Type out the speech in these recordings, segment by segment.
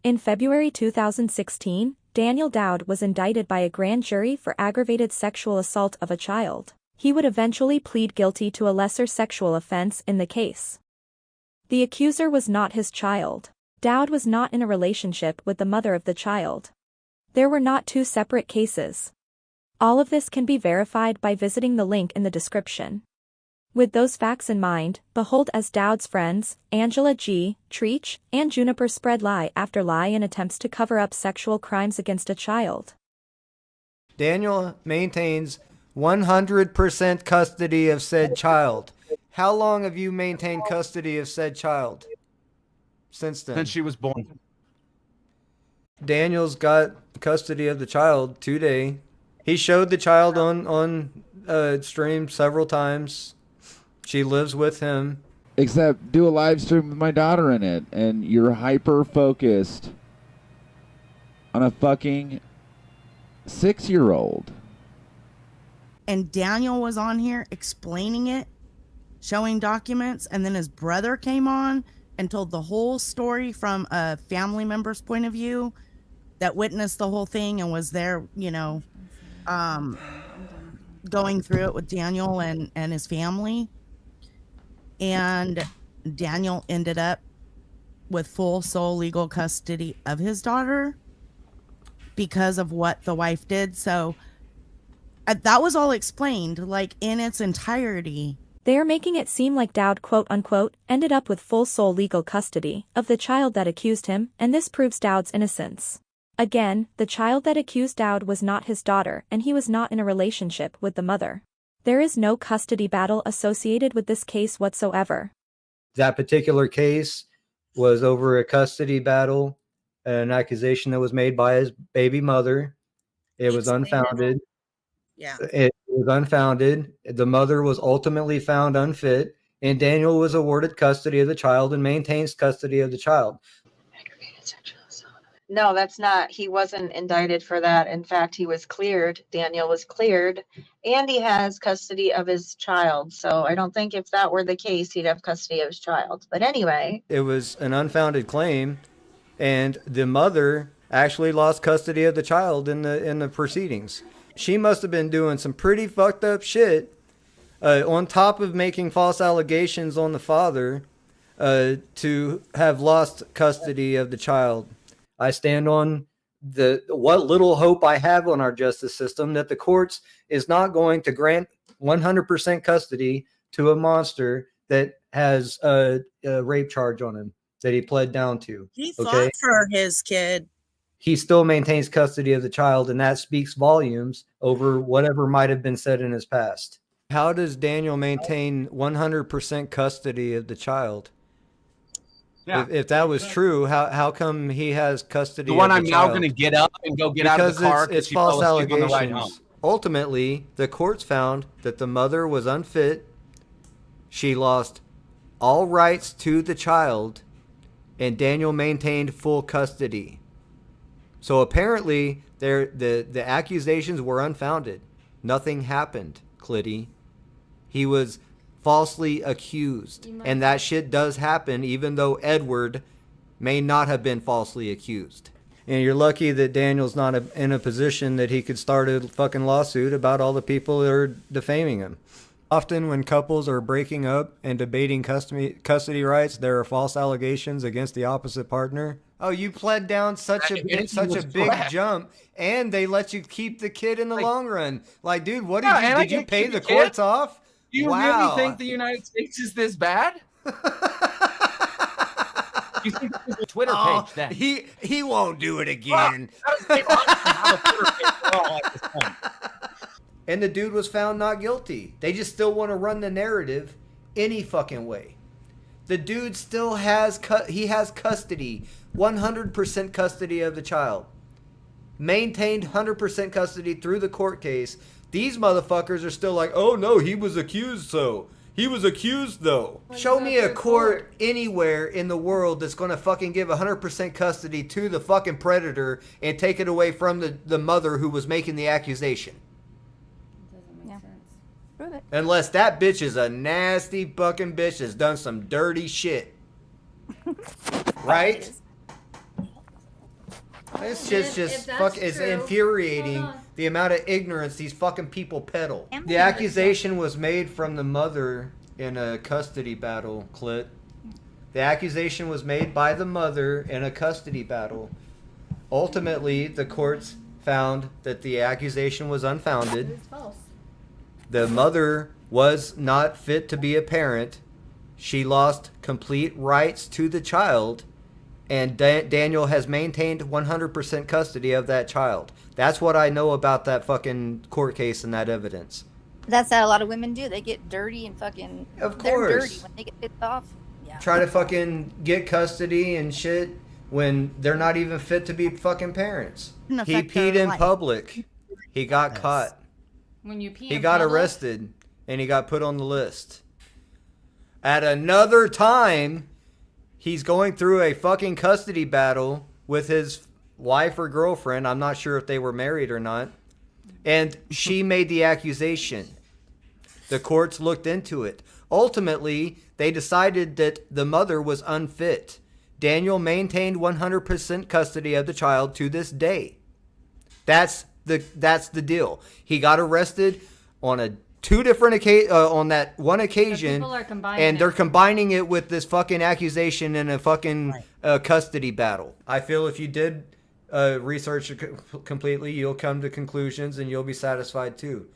In February 2016, Daniel Doud was indicted by a grand jury for aggravated sexual assault of a child. He would eventually plead guilty to a lesser sexual offense in the case. The accuser was not his child. Doud was not in a relationship with the mother of the child. There were not two separate cases. All of this can be verified by visiting the link in the description. With those facts in mind, behold as Doud's friends, Angela G., Treach, and Juniper spread lie after lie in attempts to cover up sexual crimes against a child. Daniel maintains 100% custody of said child. How long have you maintained custody of said child? Since then? Since she was born. Daniel's got custody of the child today. He showed the child on stream several times. She lives with him. Except do a live stream with my daughter in it, and you're hyper focused on a fucking 6-year-old. And Daniel was on here explaining it, showing documents, and then his brother came on and told the whole story from a family member's point of view that witnessed the whole thing and was there, going through it with Daniel and his family. And Daniel ended up with full sole legal custody of his daughter because of what the wife did. So that was all explained, like, in its entirety. They are making it seem like Doud, quote-unquote, ended up with full sole legal custody of the child that accused him, and this proves Doud's innocence. Again, the child that accused Doud was not his daughter, and he was not in a relationship with the mother. There is no custody battle associated with this case whatsoever. That particular case was over a custody battle, an accusation that was made by his baby mother. It was unfounded. Yeah. It was unfounded. The mother was ultimately found unfit, and Daniel was awarded custody of the child and maintains custody of the child. No, that's not. He wasn't indicted for that. In fact, he was cleared. Daniel was cleared, and he has custody of his child. So I don't think if that were the case, he'd have custody of his child. But anyway. It was an unfounded claim, and the mother actually lost custody of the child in the proceedings. She must have been doing some pretty fucked up shit, on top of making false allegations on the father, to have lost custody of the child. I stand on what little hope I have on our justice system that the courts is not going to grant 100% custody to a monster that has a rape charge on him that he pled down to. He fought for his kid. He still maintains custody of the child, and that speaks volumes over whatever might have been said in his past. How does Daniel maintain 100% custody of the child? Yeah. If that was true, how come he has custody of the child? The one I'm now going to get up and go get out of the car because it's false allegations. Ultimately, the courts found that the mother was unfit. She lost all rights to the child, and Daniel maintained full custody. So apparently, the accusations were unfounded. Nothing happened, Clitty. He was falsely accused. And that shit does happen, even though Edward may not have been falsely accused. And you're lucky that Daniel's not in a position that he could start a fucking lawsuit about all the people that are defaming him. Often when couples are breaking up and debating custody rights, there are false allegations against the opposite partner. Oh, you pled down such a big jump, and they let you keep the kid in the long run. Like, dude, what did you pay the courts off? Do you really think the United States is this bad? You think this is a Twitter page then? He won't do it again. And the dude was found not guilty. They just still want to run the narrative any fucking way. The dude still has custody, 100% custody of the child. Maintained 100% custody through the court case. These motherfuckers are still like, oh no, he was accused though. Show me a court anywhere in the world that's going to fucking give 100% custody to the fucking predator and take it away from the mother who was making the accusation. Doesn't make sense. Prove it. Unless that bitch is a nasty fucking bitch that's done some dirty shit. Right? It's just fuck. It's infuriating the amount of ignorance these fucking people peddle. The accusation was made from the mother in a custody battle, Clit. The accusation was made by the mother in a custody battle. Ultimately, the courts found that the accusation was unfounded. It's false. The mother was not fit to be a parent. She lost complete rights to the child, and Daniel has maintained 100% custody of that child. That's what I know about that fucking court case and that evidence. That's how a lot of women do. They get dirty and fucking. Of They're course. dirty when they get pissed off. Yeah. Try to fucking get custody and shit when they're not even fit to be fucking parents. He peed in public. He got caught. When you pee He in got public? arrested and he got put on the list. At another time, he's going through a fucking custody battle with his wife or girlfriend. I'm not sure if they were married or not. And she made the accusation. The courts looked into it. Ultimately, they decided that the mother was unfit. Daniel maintained 100% custody of the child to this day. That's the deal. He got arrested on on that one occasion, and they're combining it with this fucking accusation in a fucking custody battle. I feel if you did research it completely, you'll come to conclusions and you'll be satisfied too,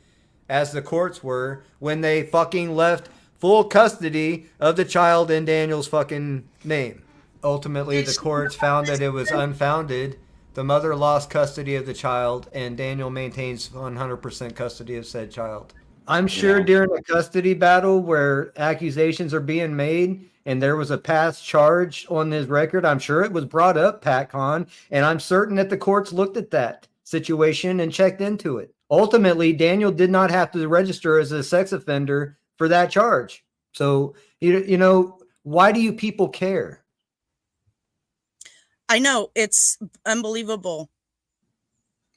as the courts were when they fucking left full custody of the child in Daniel's fucking name. Ultimately, the courts found that it was unfounded. The mother lost custody of the child, and Daniel maintains 100% custody of said child. I'm sure during a custody battle where accusations are being made and there was a past charge on his record, I'm sure it was brought up, Pat Con, and I'm certain that the courts looked at that situation and checked into it. Ultimately, Daniel did not have to register as a sex offender for that charge. So, you know, why do you people care? I know, it's unbelievable.